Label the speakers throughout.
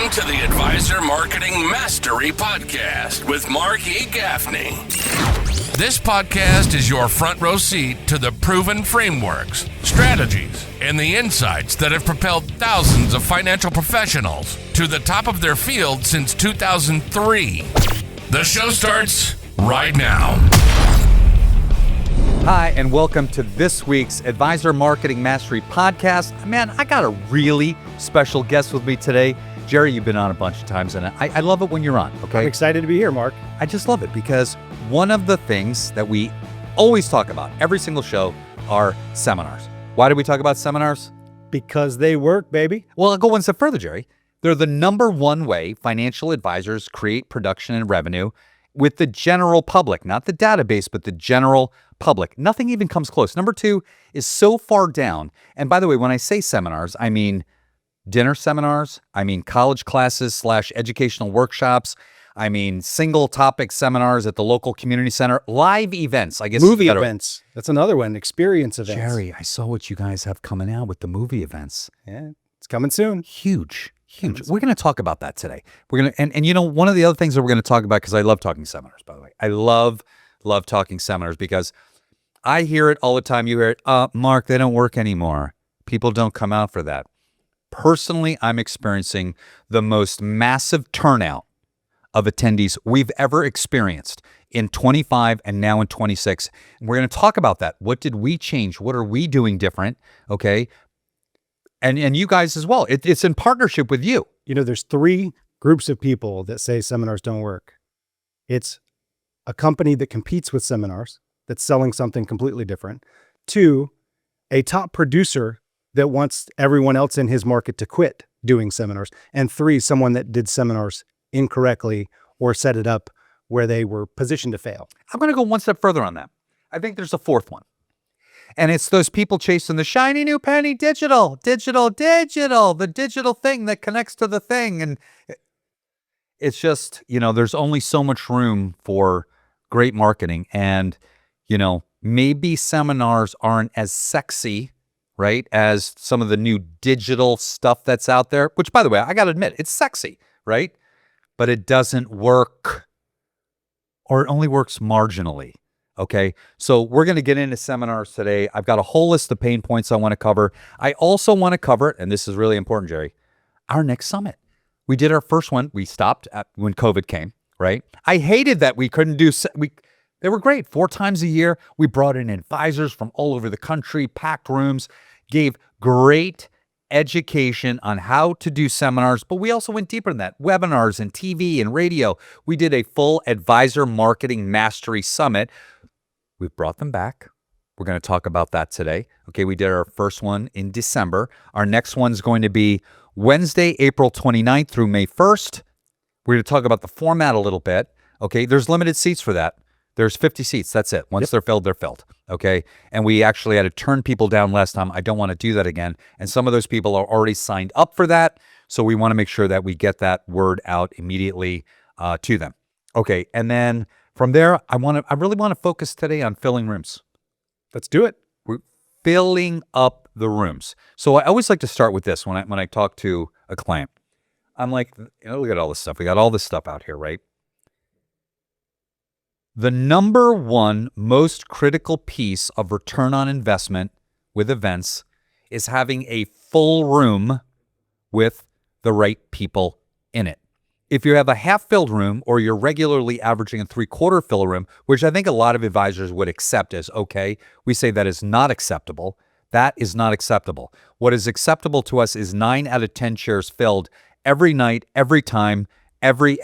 Speaker 1: Welcome to the Advisor Marketing Mastery Podcast with Mark E. Gaffney. This podcast is your front row seat to the proven frameworks, strategies, and the insights that have propelled thousands of financial professionals to the top of their field since 2003. The show starts right now.
Speaker 2: Hi, and welcome to this week's Advisor Marketing Mastery Podcast. Man, I got a really special guest with me today. Jerry, you've been on a bunch of times, and I love it when you're on, okay?
Speaker 3: I'm excited to be here, Mark.
Speaker 2: I just love it because one of the things that we always talk about, every single show, are seminars. Why do we talk about seminars?
Speaker 3: Because they work, baby.
Speaker 2: Well, I'll go one step further, Jerry. They're the number one way financial advisors create production and revenue with the general public, not the database, but the general public. Nothing even comes close. Number two is so far down. And by the way, when I say seminars, I mean dinner seminars. I mean college classes / educational workshops. I mean single topic seminars at the local community center. Live events, I guess.
Speaker 3: Movie events. That's another one. Experience events.
Speaker 2: Jerry, I saw what you guys have coming out with the movie events.
Speaker 3: Yeah, it's coming soon.
Speaker 2: Huge. We're going to talk about that today. We're going to, and you know, one of the other things that we're going to talk about, because I love talking seminars, by the way. I love talking seminars because I hear it all the time. You hear it, Mark, they don't work anymore. People don't come out for that. Personally, I'm experiencing the most massive turnout of attendees we've ever experienced in 25 and now in 26. And we're going to talk about that. What did we change? What are we doing different? Okay. And you guys as well. It's in partnership with you.
Speaker 3: You know, there's three groups of people that say seminars don't work. It's a company that competes with seminars that's selling something completely different. Two, a top producer that wants everyone else in his market to quit doing seminars. And three, someone that did seminars incorrectly or set it up where they were positioned to fail.
Speaker 2: I'm going to go one step further on that. I think there's a fourth one. And it's those people chasing the shiny new penny digital, the digital thing that connects to the thing. And it's just, you know, there's only so much room for great marketing. And, you know, maybe seminars aren't as sexy, right, as some of the new digital stuff that's out there, which, by the way, I got to admit, it's sexy, right? But it doesn't work, or it only works marginally. Okay, so we're going to get into seminars today. I've got a whole list of pain points I want to cover. I also want to cover, and this is really important, Jerry, our next summit. We did our first one. We stopped when COVID came, right? I hated that we couldn't do, they were great. 4 times a year. We brought in advisors from all over the country, packed rooms, gave great education on how to do seminars, but we also went deeper than that. Webinars and TV and radio. We did a full Advisor Marketing Mastery Summit. We've brought them back. We're going to talk about that today. Okay, we did our first one in December. Our next one's going to be Wednesday, April 29th through May 1st. We're going to talk about the format a little bit. Okay, there's limited seats for that. There's 50 seats. That's it. Once they're filled, they're filled. Okay, and we actually had to turn people down last time. I don't want to do that again. And some of those people are already signed up for that. So we want to make sure that we get that word out immediately to them. Okay, and then from there, I really want to focus today on filling rooms.
Speaker 3: Let's do it.
Speaker 2: We're filling up the rooms. So I always like to start with this when I talk to a client. I'm like, you know, look at all this stuff. We got all this stuff out here, right? The number one most critical piece of return on investment with events is having a full room with the right people in it. If you have a half-filled room or you're regularly averaging a 3/4 fill room, which I think a lot of advisors would accept as okay, we say that is not acceptable. That is not acceptable. What is acceptable to us is 9 out of 10 chairs filled every night, every time, every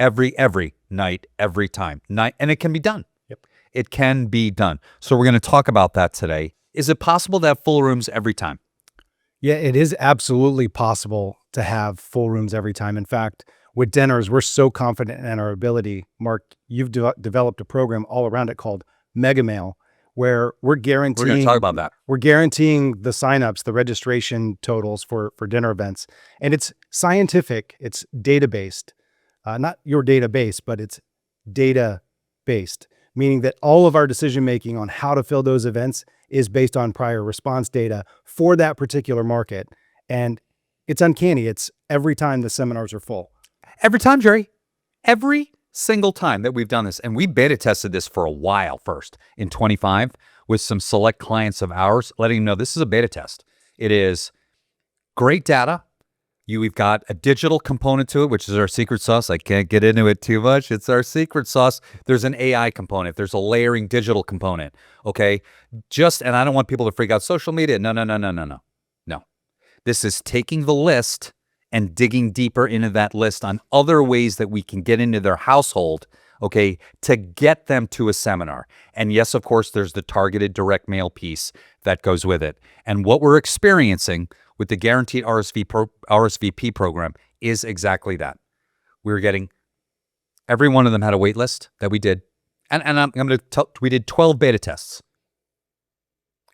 Speaker 2: night, every time. And it can be done.
Speaker 3: Yep.
Speaker 2: It can be done. So we're going to talk about that today. Is it possible to have full rooms every time?
Speaker 3: Yeah, it is absolutely possible to have full rooms every time. In fact, with dinners, we're so confident in our ability. Mark, you've developed a program all around it called Mega Mail, where we're guaranteeing—
Speaker 2: We're going to talk about that.
Speaker 3: We're guaranteeing the signups, the registration totals for dinner events. And it's scientific, it's data-based. Not your database, but it's data-based, meaning that all of our decision-making on how to fill those events is based on prior response data for that particular market. And it's uncanny. It's every time the seminars are full.
Speaker 2: Every time, Jerry. Every single time that we've done this, and we beta tested this for a while first in 25 with some select clients of ours, letting them know this is a beta test. It is great data. We've got a digital component to it, which is our secret sauce. I can't get into it too much. It's our secret sauce. There's an AI component. There's a layering digital component. Okay. And I don't want people to freak out. Social media. No. No. This is taking the list and digging deeper into that list on other ways that we can get into their household, okay, to get them to a seminar. And yes, of course, there's the targeted direct mail piece that goes with it. And what we're experiencing with the guaranteed RSVP program is exactly that. We were getting, every one of them had a wait list that we did. And I'm going to tell, we did 12 beta tests.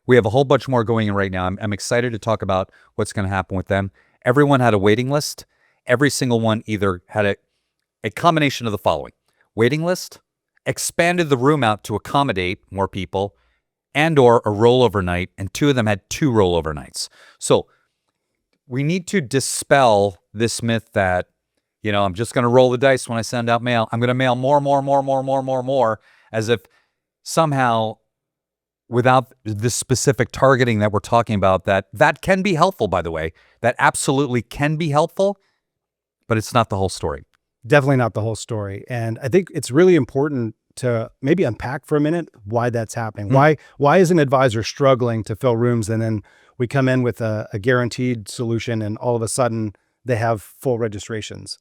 Speaker 2: We have a whole bunch more going in right now. I'm excited to talk about what's going to happen with them. Everyone had a waiting list. Every single one either had a combination of the following: waiting list, expanded the room out to accommodate more people, and or a rollover night, and 2 of them had 2 rollover nights. So we need to dispel this myth that, I'm just going to roll the dice when I send out mail. I'm going to mail more, as if somehow, without the specific targeting that we're talking about, that can be helpful, by the way. That absolutely can be helpful, but it's not the whole story.
Speaker 3: Definitely not the whole story. And I think it's really important to maybe unpack for a minute why that's happening. Why is an advisor struggling to fill rooms, and then we come in with a guaranteed solution and all of a sudden they have full registrations?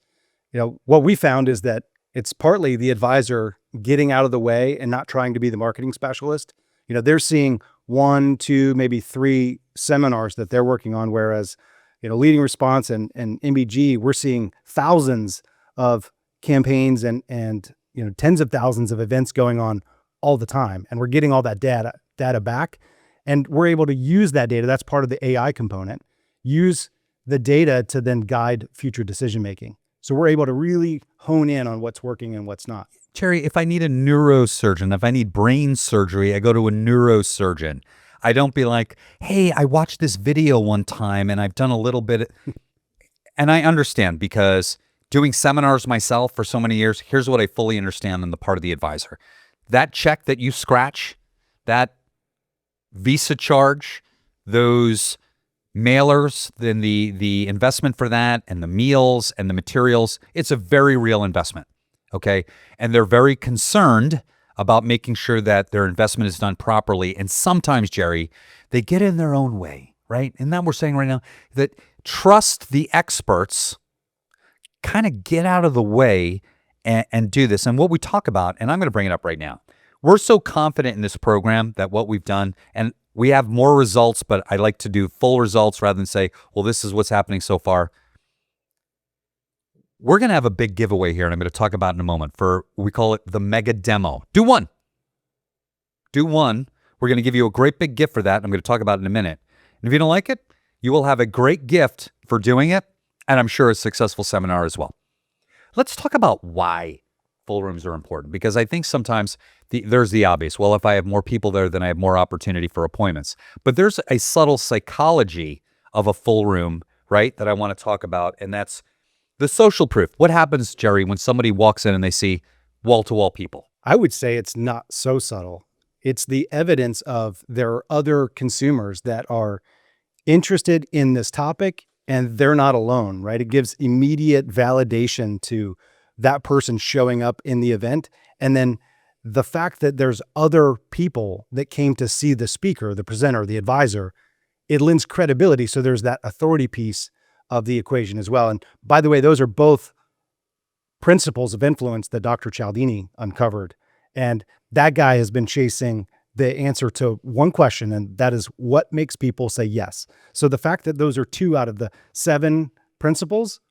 Speaker 3: What we found is that it's partly the advisor getting out of the way and not trying to be the marketing specialist. They're seeing 1, 2, maybe 3 seminars that they're working on, whereas, Leading Response and MBG, we're seeing thousands of campaigns and tens of thousands of events going on all the time. And we're getting all that data back, and we're able to use that data. That's part of the AI component. Use the data to then guide future decision-making. So we're able to really hone in on what's working and what's not.
Speaker 2: Terry, if I need a neurosurgeon, if I need brain surgery, I go to a neurosurgeon. I don't be like, hey, I watched this video one time and I've done a little bit. And I understand, because doing seminars myself for so many years, here's what I fully understand on the part of the advisor. That check that you scratch, that Visa charge, those mailers, then the investment for that, and the meals and the materials, it's a very real investment. Okay. And they're very concerned about making sure that their investment is done properly. And sometimes, Jerry, they get in their own way, right? And that we're saying right now that trust the experts, kind of get out of the way and do this. And what we talk about, and I'm going to bring it up right now, we're so confident in this program that what we've done, and we have more results, but I like to do full results rather than say, well, this is what's happening so far. We're going to have a big giveaway here, and I'm going to talk about in a moment, we call it the mega demo. Do one. We're going to give you a great big gift for that. I'm going to talk about it in a minute. And if you don't like it, you will have a great gift for doing it, and I'm sure a successful seminar as well. Let's talk about why full rooms are important, because I think sometimes there's the obvious. Well, if I have more people there, then I have more opportunity for appointments. But there's a subtle psychology of a full room, right, that I want to talk about, and that's the social proof. What happens, Jerry, when somebody walks in and they see wall-to-wall people?
Speaker 3: I would say it's not so subtle. It's the evidence of there are other consumers that are interested in this topic, and they're not alone, right? It gives immediate validation to that person showing up in the event. And then the fact that there's other people that came to see the speaker, the presenter, the advisor, it lends credibility. So there's that authority piece of the equation as well. And by the way, those are both principles of influence that Dr. Cialdini uncovered. And that guy has been chasing the answer to one question, and that is what makes people say yes. So the fact that those are 2 out of the 7 principles,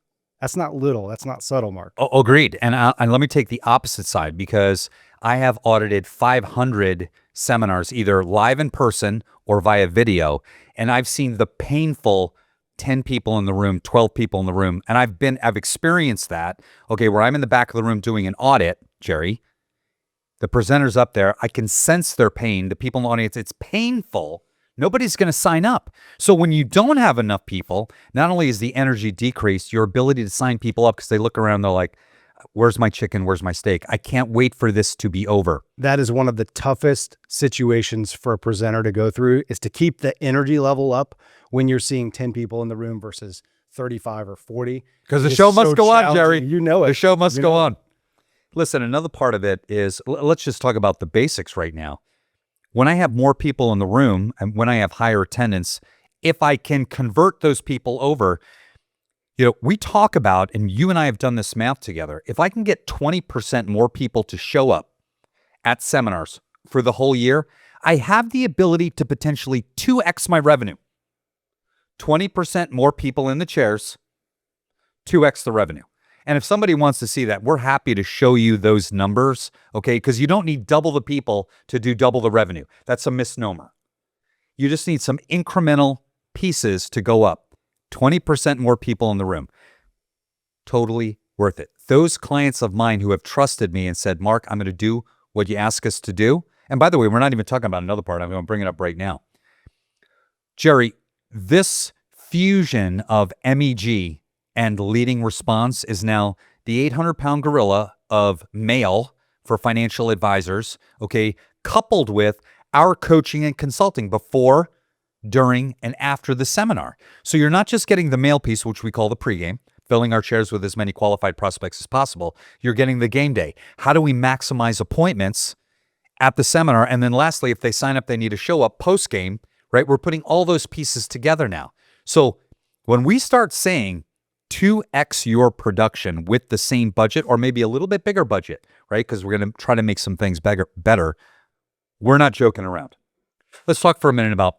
Speaker 3: that's not little. That's not subtle, Mark.
Speaker 2: Oh, agreed. And let me take the opposite side, because I have audited 500 seminars, either live in person or via video. And I've seen the painful 10 people in the room, 12 people in the room. And I've experienced that, okay, where I'm in the back of the room doing an audit, Jerry. The presenter's up there. I can sense their pain. The people in the audience, it's painful Nobody's going to sign up. So when you don't have enough people, not only is the energy decreased, your ability to sign people up because they look around, they're like, where's my chicken? Where's my steak? I can't wait for this to be over.
Speaker 3: That is one of the toughest situations for a presenter to go through, is to keep the energy level up when you're seeing 10 people in the room versus 35 or 40.
Speaker 2: Because the show must go on, Jerry.
Speaker 3: You know it.
Speaker 2: The show must go on. Listen, another part of it is, let's just talk about the basics right now. When I have more people in the room and when I have higher attendance, if I can convert those people over, we talk about, and you and I have done this math together, if I can get 20% more people to show up at seminars for the whole year, I have the ability to potentially 2x my revenue. 20% more people in the chairs, 2x the revenue. And if somebody wants to see that, we're happy to show you those numbers, okay? Because you don't need double the people to do double the revenue. That's a misnomer. You just need some incremental pieces to go up. 20% more people in the room. Totally worth it. Those clients of mine who have trusted me and said, Mark, I'm going to do what you ask us to do. And by the way, we're not even talking about another part. I'm going to bring it up right now. Jerry, this fusion of MEG and leading response is now the 800-pound gorilla of mail for financial advisors, okay, coupled with our coaching and consulting before, during, and after the seminar. So you're not just getting the mail piece, which we call the pregame, filling our chairs with as many qualified prospects as possible. You're getting the game day. How do we maximize appointments at the seminar? And then lastly, if they sign up, they need to show up post-game, right? We're putting all those pieces together now. So when we start saying 2x your production with the same budget, or maybe a little bit bigger budget, right? Because we're going to try to make some things better. We're not joking around. Let's talk for a minute about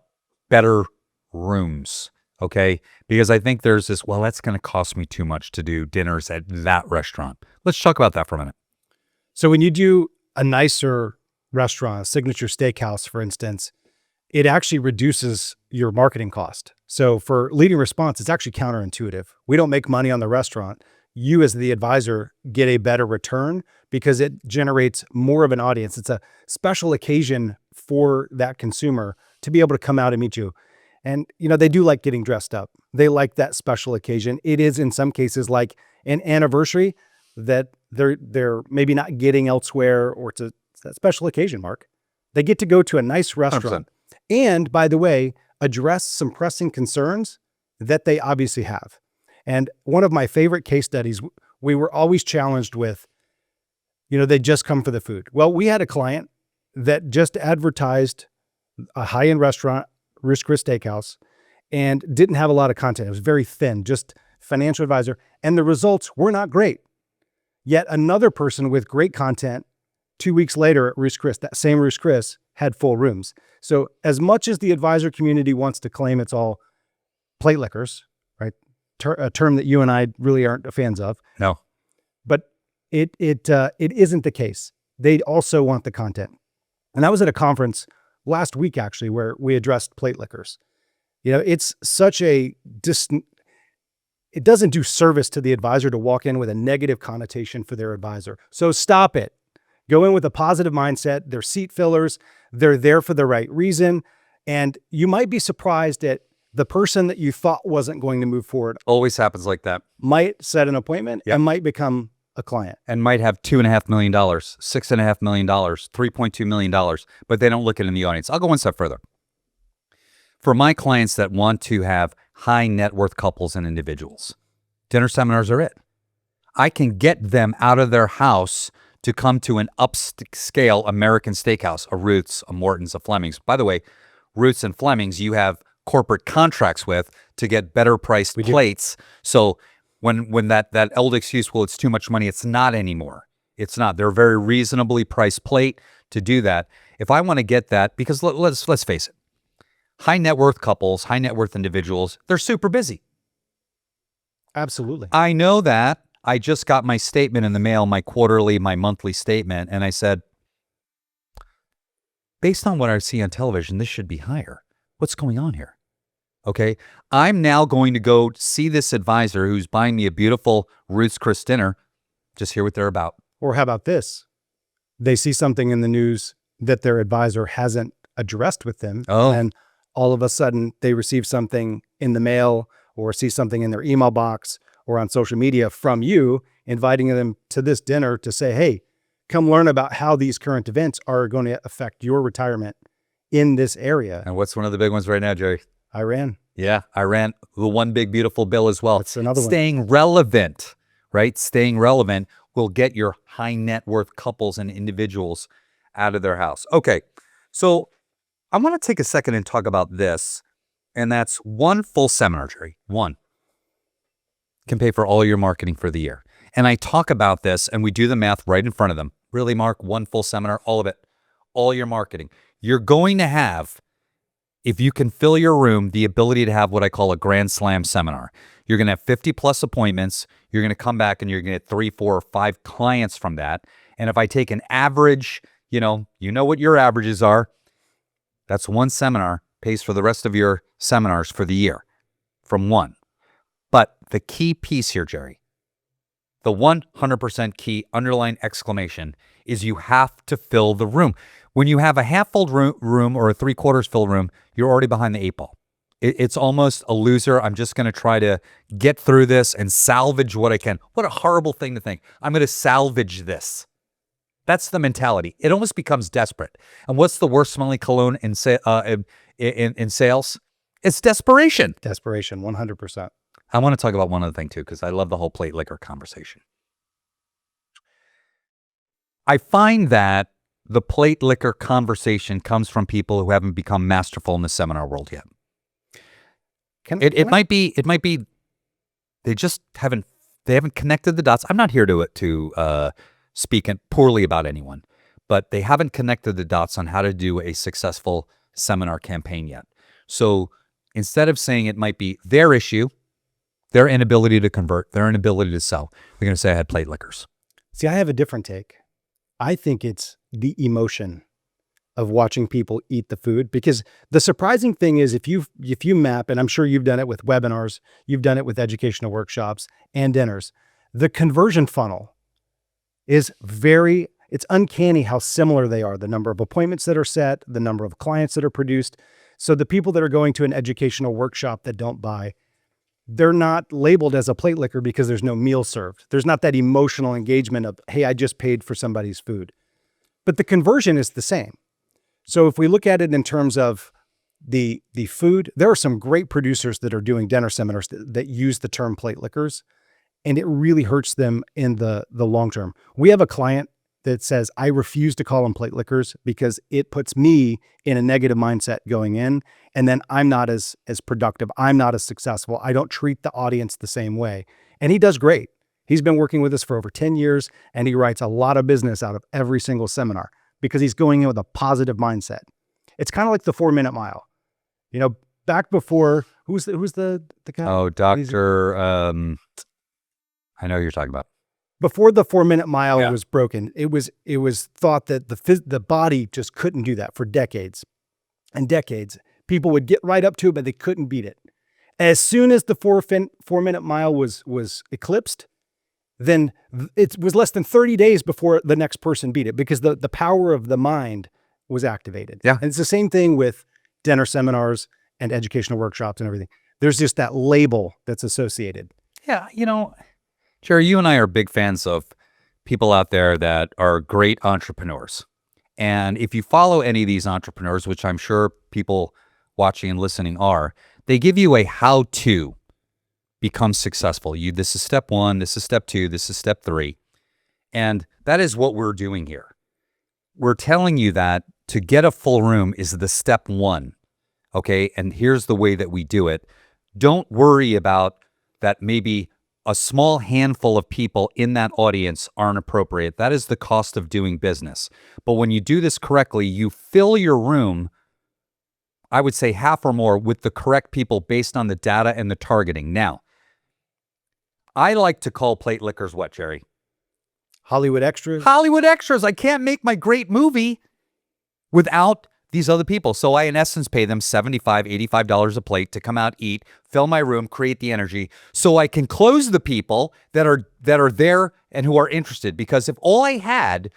Speaker 2: better rooms, okay? Because I think there's this, well, that's going to cost me too much to do dinners at that restaurant. Let's talk about that for a minute.
Speaker 3: So when you do a nicer restaurant, a signature steakhouse, for instance, it actually reduces your marketing cost. So for leading response, it's actually counterintuitive. We don't make money on the restaurant. You as the advisor get a better return because it generates more of an audience. It's a special occasion for that consumer to be able to come out and meet you. And, they do like getting dressed up. They like that special occasion. It is in some cases like an anniversary that they're maybe not getting elsewhere, or it's that special occasion, Mark. They get to go to a nice restaurant. 100%. And by the way, address some pressing concerns that they obviously have. And one of my favorite case studies, we were always challenged with, they just come for the food. Well, we had a client that just advertised a high-end restaurant, Ruth's Chris Steakhouse, and didn't have a lot of content. It was very thin, just financial advisor. And the results were not great. Yet another person with great content 2 weeks later at Ruth's Chris, that same Ruth's Chris, had full rooms. So as much as the advisor community wants to claim it's all plate lickers, right? A term that you and I really aren't fans of.
Speaker 2: No.
Speaker 3: But it isn't the case. They also want the content. And I was at a conference last week, actually, where we addressed plate lickers. It's such it doesn't do service to the advisor to walk in with a negative connotation for their advisor. So stop it. Go in with a positive mindset. They're seat fillers. They're there for the right reason. And you might be surprised at the person that you thought wasn't going to move forward.
Speaker 2: Always happens like that.
Speaker 3: Might set an appointment and might become a client.
Speaker 2: And might have $2.5 million, $6.5 million, $3.2 million, but they don't look it in the audience. I'll go one step further. For my clients that want to have high net worth couples and individuals, dinner seminars are it. I can get them out of their house to come to an upscale American steakhouse, a Ruth's, a Morton's, a Fleming's. By the way, Ruth's and Fleming's, you have corporate contracts with to get better priced plates. So when that old excuse, well, it's too much money, it's not anymore. It's not. They're a very reasonably priced plate to do that. If I want to get that, because let's face it, high net worth couples, high net worth individuals, they're super busy.
Speaker 3: Absolutely.
Speaker 2: I know that. I just got my statement in the mail, my quarterly, my monthly statement, and I said, based on what I see on television, this should be higher. What's going on here? Okay, I'm now going to go see this advisor who's buying me a beautiful Ruth's Chris dinner, just hear what they're about.
Speaker 3: Or how about this? They see something in the news that their advisor hasn't addressed with them, and all of a sudden they receive something in the mail or see something in their email box or on social media from you, inviting them to this dinner to say, hey, come learn about how these current events are going to affect your retirement in this area.
Speaker 2: And what's one of the big ones right now, Jerry?
Speaker 3: Iran.
Speaker 2: Yeah, Iran, the one big beautiful bill as well.
Speaker 3: That's another one.
Speaker 2: Staying relevant, right? Staying relevant will get your high net worth couples and individuals out of their house. Okay, so I want to take a second and talk about this, and that's one full seminar, Jerry. One can pay for all your marketing for the year. And I talk about this, and we do the math right in front of them. Really, Mark, one full seminar, all of it, all your marketing. You're going to have, if you can fill your room, the ability to have what I call a Grand Slam seminar. You're going to have 50 plus appointments. You're going to come back and you're going to get 3, 4, or 5 clients from that. And if I take an average, you know what your averages are. That's one seminar, pays for the rest of your seminars for the year from one. But the key piece here, Jerry, the 100% key underline exclamation is you have to fill the room. When you have a half-full room or a 3/4 full room, you're already behind the 8 ball. It's almost a loser. I'm just going to try to get through this and salvage what I can. What a horrible thing to think. I'm going to salvage this. That's the mentality. It almost becomes desperate. And what's the worst smelling cologne in sales? It's desperation.
Speaker 3: Desperation, 100%.
Speaker 2: I want to talk about one other thing too, because I love the whole plate liquor conversation. I find that the plate liquor conversation comes from people who haven't become masterful in the seminar world yet. It might be they just haven't connected the dots. I'm not here to speak poorly about anyone, but they haven't connected the dots on how to do a successful seminar campaign yet. So instead of saying it might be their issue, their inability to convert, their inability to sell, we're going to say I had plate liquors.
Speaker 3: See, I have a different take. I think it's the emotion of watching people eat the food, because the surprising thing is if you map, and I'm sure you've done it with webinars, you've done it with educational workshops and dinners, the conversion funnel is it's uncanny how similar they are. The number of appointments that are set, the number of clients that are produced. So the people that are going to an educational workshop that don't buy, they're not labeled as a plate liquor because there's no meal served. There's not that emotional engagement of, hey, I just paid for somebody's food. But the conversion is the same. So if we look at it in terms of the food, there are some great producers that are doing dinner seminars that use the term plate liquors, and it really hurts them in the long term. We have a client that says, I refuse to call them plate liquors because it puts me in a negative mindset going in, and then I'm not as productive. I'm not as successful. I don't treat the audience the same way. And he does great. He's been working with us for over 10 years, and he writes a lot of business out of every single seminar because he's going in with a positive mindset. It's kind of like the 4-minute mile. You know, back before, who's the guy?
Speaker 2: Oh, Dr. I know who you're talking about.
Speaker 3: Before the 4-minute mile was broken, it was thought that the body just couldn't do that for decades and decades. People would get right up to it, but they couldn't beat it. As soon as the 4-minute mile was eclipsed, then it was less than 30 days before the next person beat it because the power of the mind was activated.
Speaker 2: Yeah.
Speaker 3: And it's the same thing with dinner seminars and educational workshops and everything. There's just that label that's associated.
Speaker 2: Yeah, Jerry, you and I are big fans of people out there that are great entrepreneurs. And if you follow any of these entrepreneurs, which I'm sure people watching and listening are, they give you a how-to become successful. This is step 1, this is step 2, this is step 3. And that is what we're doing here. We're telling you that to get a full room is the step 1. Okay? And here's the way that we do it. Don't worry about that maybe a small handful of people in that audience aren't appropriate. That is the cost of doing business. But when you do this correctly, you fill your room, I would say half or more, with the correct people based on the data and the targeting. Now, I like to call plate liquors what, Jerry?
Speaker 3: Hollywood extras.
Speaker 2: Hollywood extras. I can't make my great movie without these other people. So I, in essence, pay them $75, $85 a plate to come out, eat, fill my room, create the energy, so I can close the people that are there and who are interested. Because if all I had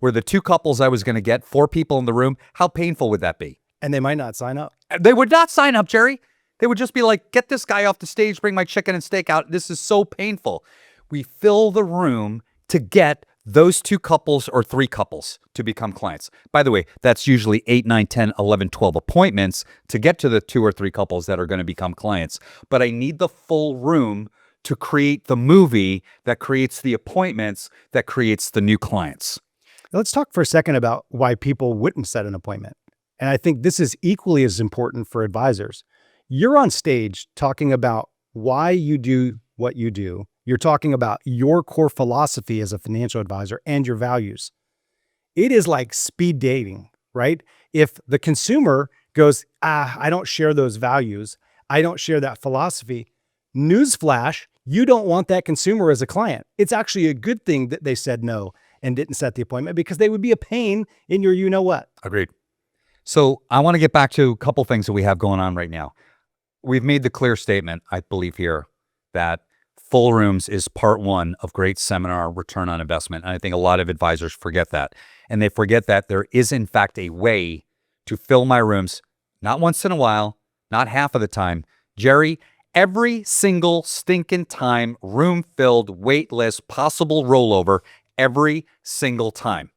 Speaker 2: were the 2 couples I was going to get, 4 people in the room, how painful would that be?
Speaker 3: And they might not sign up.
Speaker 2: They would not sign up, Jerry. They would just be like, get this guy off the stage, bring my chicken and steak out. This is so painful. We fill the room to get those 2 couples or 3 couples to become clients. By the way, that's usually 8, 9, 10, 11, 12 appointments to get to the 2 or 3 couples that are going to become clients. But I need the full room to create the movie that creates the appointments, that creates the new clients.
Speaker 3: Let's talk for a second about why people wouldn't set an appointment. And I think this is equally as important for advisors. You're on stage talking about why you do what you do. You're talking about your core philosophy as a financial advisor and your values. It is like speed dating, right? If the consumer goes, I don't share those values, I don't share that philosophy, newsflash, you don't want that consumer as a client. It's actually a good thing that they said no and didn't set the appointment, because they would be a pain in your you-know-what.
Speaker 2: Agreed. So I want to get back to a couple things that we have going on right now. We've made the clear statement, I believe here, that full rooms is part 1 of great seminar return on investment. And I think a lot of advisors forget that. And they forget that there is, in fact, a way to fill my rooms, not once in a while, not half of the time. Jerry, every single stinking time, room filled, wait list, possible rollover, every single time.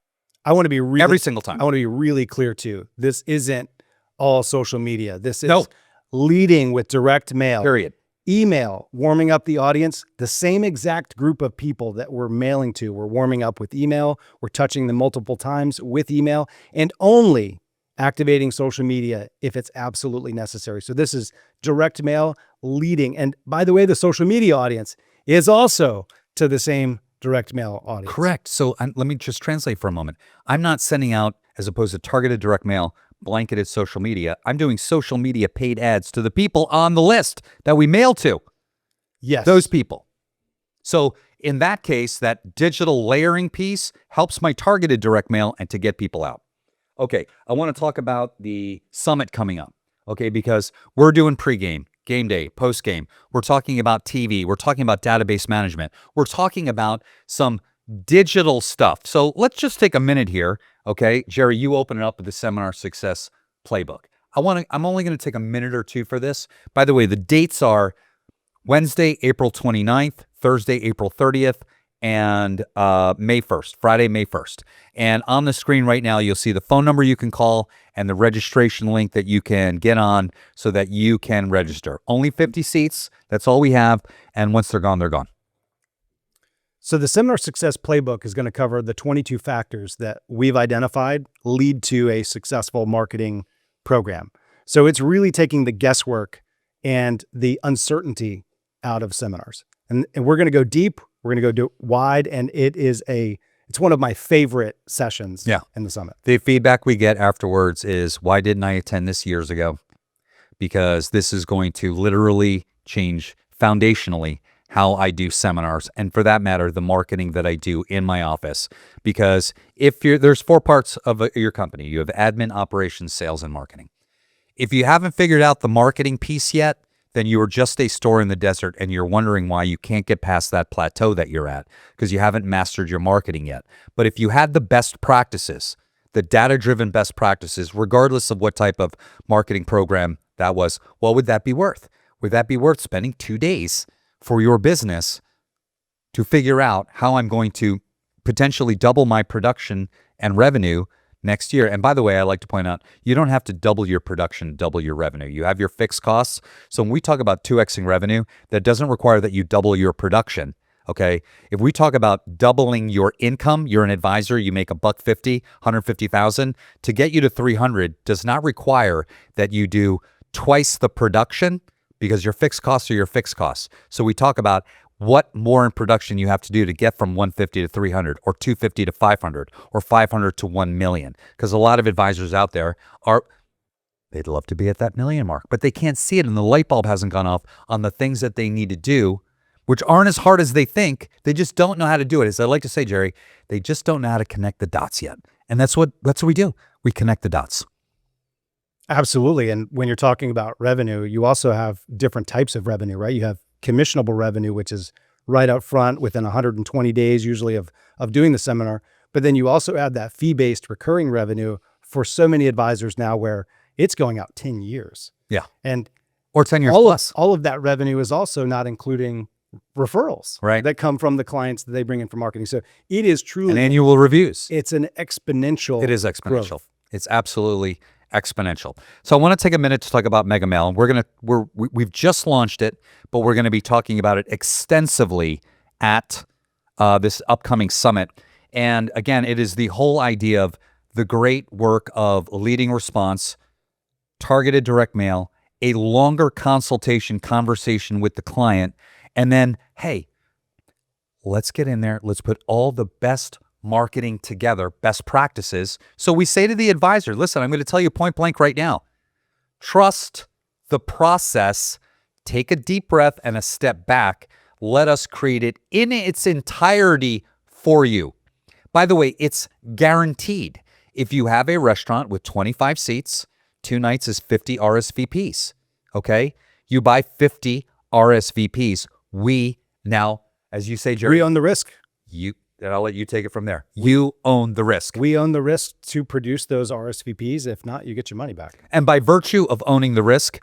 Speaker 3: I want to be really,
Speaker 2: every single time.
Speaker 3: I want to be really clear too. This isn't all social media. This is leading with direct mail.
Speaker 2: Period.
Speaker 3: Email, warming up the audience. The same exact group of people that we're mailing to, we're warming up with email. We're touching them multiple times with email, and only activating social media if it's absolutely necessary. So this is direct mail leading. And by the way, the social media audience is also to the same direct mail audience.
Speaker 2: Correct. So let me just translate for a moment. I'm not sending out, as opposed to targeted direct mail, blanketed social media. I'm doing social media paid ads to the people on the list that we mail to.
Speaker 3: Yes.
Speaker 2: Those people. So in that case, that digital layering piece helps my targeted direct mail and to get people out. Okay, I want to talk about the summit coming up, okay, because we're doing pregame, game day, postgame. We're talking about TV. We're talking about database management. We're talking about some digital stuff. So let's just take a minute here, okay? Jerry, you open it up with the Seminar Success Playbook. I'm only going to take a minute or 2 for this. By the way, the dates are Wednesday, April 29th, Thursday, April 30th, and May 1st, Friday, May 1st. And on the screen right now, you'll see the phone number you can call and the registration link that you can get on so that you can register. Only 50 seats. That's all we have. And once they're gone, they're gone.
Speaker 3: So the Seminar Success Playbook is going to cover the 22 factors that we've identified lead to a successful marketing program. So it's really taking the guesswork and the uncertainty out of seminars. And we're going to go deep. We're going to go wide. And it's one of my favorite sessions in the summit.
Speaker 2: The feedback we get afterwards is, why didn't I attend this years ago? Because this is going to literally change foundationally how I do seminars, and for that matter, the marketing that I do in my office. Because there's 4 parts of your company. You have admin, operations, sales, and marketing. If you haven't figured out the marketing piece yet, then you are just a store in the desert and you're wondering why you can't get past that plateau that you're at because you haven't mastered your marketing yet. But if you had the best practices, the data-driven best practices, regardless of what type of marketing program that was, what would that be worth? Would that be worth spending 2 days for your business to figure out how I'm going to potentially double my production and revenue next year? And by the way, I like to point out, you don't have to double your production, double your revenue. You have your fixed costs. So when we talk about 2xing revenue, that doesn't require that you double your production. Okay. If we talk about doubling your income, you're an advisor, you make $150, 150,000, to get you to 300 does not require that you do twice the production, because your fixed costs are your fixed costs. So we talk about what more in production you have to do to get from 150 to 300 or 250 to 500 or 500 to 1 million. Because a lot of advisors out there they'd love to be at that million mark, but they can't see it and the light bulb hasn't gone off on the things that they need to do, which aren't as hard as they think. They just don't know how to do it. As I like to say, Jerry, they just don't know how to connect the dots yet. And that's what we do. We connect the dots.
Speaker 3: Absolutely. And when you're talking about revenue, you also have different types of revenue, right? You have commissionable revenue, which is right up front within 120 days, usually of doing the seminar. But then you also add that fee-based recurring revenue for so many advisors now where it's going out 10 years.
Speaker 2: Yeah.
Speaker 3: And
Speaker 2: Or 10 years
Speaker 3: all
Speaker 2: plus.
Speaker 3: all of that revenue is also not including referrals that come from the clients that they bring in for marketing. So it is truly
Speaker 2: And annual reviews.
Speaker 3: it's an exponential.
Speaker 2: It is exponential.
Speaker 3: growth.
Speaker 2: It's absolutely exponential. So I want to take a minute to talk about Mega Mail. We've just launched it, but we're going to be talking about it extensively at this upcoming summit. And again, it is the whole idea of the great work of leading response, targeted direct mail, a longer conversation with the client, and then, hey, let's get in there. Let's put all the best marketing together, best practices. So we say to the advisor, listen, I'm going to tell you point blank right now, trust the process, take a deep breath and a step back. Let us create it in its entirety for you. By the way, it's guaranteed. If you have a restaurant with 25 seats, 2 nights is 50 RSVPs, okay? You buy 50 RSVPs. We now, as you say, Jerry,
Speaker 3: We own the risk.
Speaker 2: and I'll let you take it from there. You own the risk.
Speaker 3: We own the risk to produce those RSVPs. If not, you get your money back.
Speaker 2: And by virtue of owning the risk,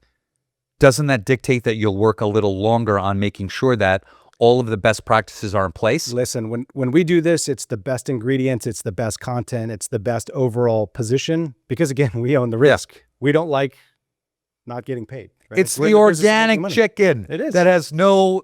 Speaker 2: doesn't that dictate that you'll work a little longer on making sure that all of the best practices are in place?
Speaker 3: Listen, when we do this, it's the best ingredients, it's the best content, it's the best overall position. Because again, we own the risk. We don't like not getting paid. Right?
Speaker 2: It's
Speaker 3: We're
Speaker 2: the
Speaker 3: in business of making
Speaker 2: organic
Speaker 3: money.
Speaker 2: chicken.
Speaker 3: It is.
Speaker 2: That has no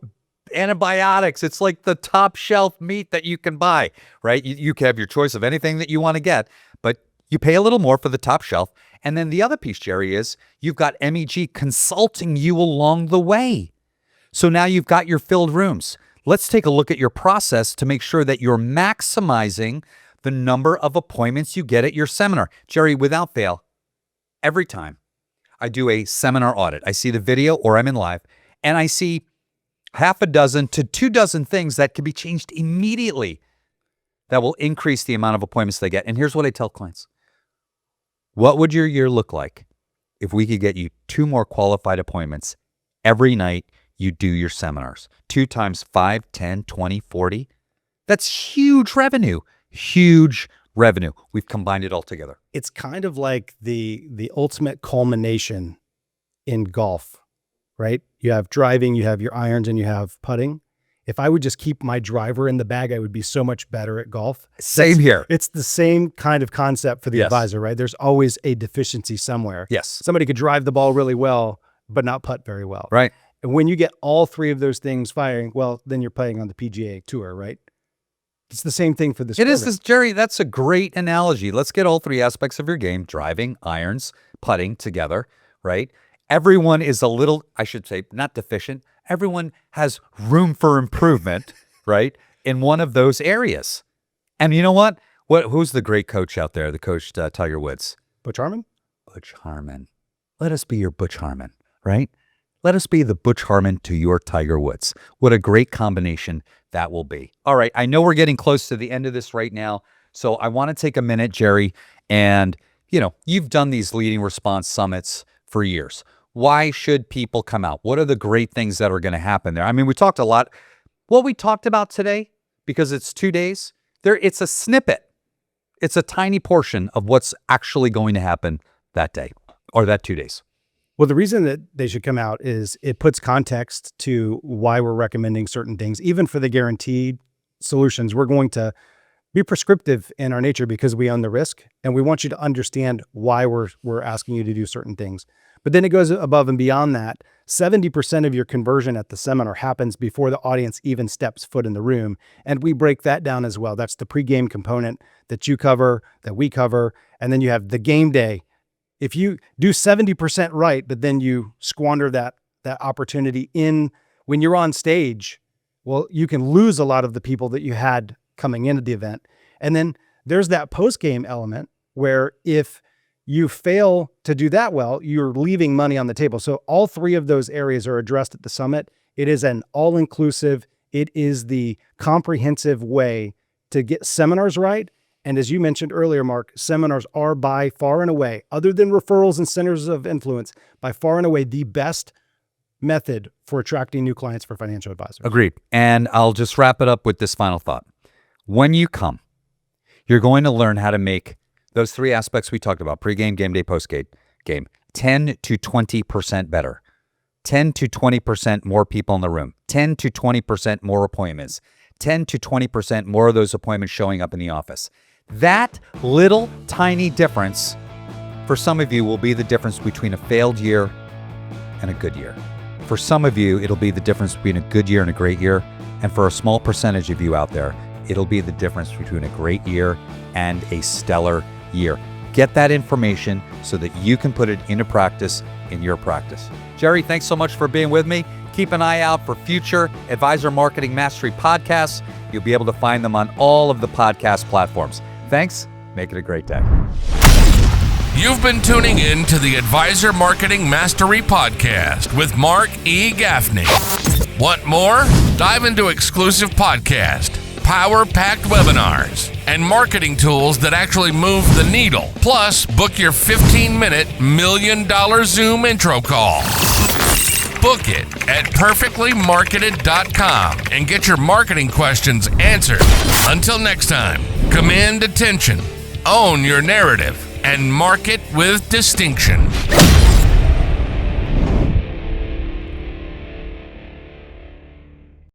Speaker 2: antibiotics. It's like the top shelf meat that you can buy, right? You can have your choice of anything that you want to get, but you pay a little more for the top shelf. And then the other piece, Jerry, is you've got MEG consulting you along the way. So now you've got your filled rooms. Let's take a look at your process to make sure that you're maximizing the number of appointments you get at your seminar. Jerry, without fail, every time I do a seminar audit, I see the video or I'm in live, and I see half a dozen to 2 dozen things that can be changed immediately that will increase the amount of appointments they get. And here's what I tell clients. What would your year look like if we could get you 2 more qualified appointments every night you do your seminars? 2 times 5, 10, 20, 40. That's huge revenue. Huge revenue. We've combined it all together.
Speaker 3: It's kind of like the ultimate culmination in golf, right? You have driving, you have your irons, and you have putting. If I would just keep my driver in the bag, I would be so much better at golf.
Speaker 2: Same here.
Speaker 3: It's the same kind of concept for the
Speaker 2: Yes.
Speaker 3: advisor, right? There's always a deficiency somewhere.
Speaker 2: Yes.
Speaker 3: Somebody could drive the ball really well, but not putt very well.
Speaker 2: Right.
Speaker 3: And when you get all 3 of those things firing, well, then you're playing on the PGA Tour, right? It's the same thing for this.
Speaker 2: It is
Speaker 3: program.
Speaker 2: this, Jerry. That's a great analogy. Let's get all 3 aspects of your game, driving, irons, putting together, right? Everyone is a little, I should say, not deficient. Everyone has room for improvement, right? In one of those areas. And you know what? Who's the great coach out there? The coach, Tiger Woods.
Speaker 3: Butch Harmon?
Speaker 2: Butch Harmon. Let us be your Butch Harmon, right? Let us be the Butch Harmon to your Tiger Woods. What a great combination that will be. All right, I know we're getting close to the end of this right now, so I want to take a minute, Jerry, and, you've done these leading response summits for years. Why should people come out? What are the great things that are going to happen there? I mean, we talked a lot. What we talked about today, because it's 2 days, it's a snippet. It's a tiny portion of what's actually going to happen that day or that 2 days.
Speaker 3: Well, the reason that they should come out is it puts context to why we're recommending certain things. Even for the guaranteed solutions, we're going to be prescriptive in our nature because we own the risk, and we want you to understand why we're asking you to do certain things. But then it goes above and beyond that. 70% of your conversion at the seminar happens before the audience even steps foot in the room, and we break that down as well. That's the pregame component that you cover, that we cover, and then you have the game day. If you do 70% right, but then you squander that opportunity when you're on stage, well, you can lose a lot of the people that you had coming into the event. And then there's that post-game element where if you fail to do that well, you're leaving money on the table. So all 3 of those areas are addressed at the summit. It is an all-inclusive, it is the comprehensive way to get seminars right. And as you mentioned earlier, Mark, seminars are by far and away, other than referrals and centers of influence, by far and away the best method for attracting new clients for financial advisors.
Speaker 2: Agreed. And I'll just wrap it up with this final thought. When you come, you're going to learn how to make those 3 aspects we talked about, pregame, game day, postgame, game. 10 to 20% better. 10 to 20% more people in the room. 10 to 20% more appointments. 10 to 20% more of those appointments showing up in the office. That little tiny difference for some of you will be the difference between a failed year and a good year. For some of you, it'll be the difference between a good year and a great year. And for a small percentage of you out there, it'll be the difference between a great year and a stellar year. Get that information so that you can put it into practice in your practice. Jerry, thanks so much for being with me. Keep an eye out for future Advisor Marketing Mastery podcasts. You'll be able to find them on all of the podcast platforms. Thanks. Make it a great day.
Speaker 1: You've been tuning in to the Advisor Marketing Mastery Podcast with Mark E. Gaffney. Want more? Dive into exclusive podcast, power-packed webinars, and marketing tools that actually move the needle. Plus, book your 15-minute $1 million Zoom intro call. Book it at perfectlymarketed.com and get your marketing questions answered. Until next time, command attention, own your narrative, and market with distinction.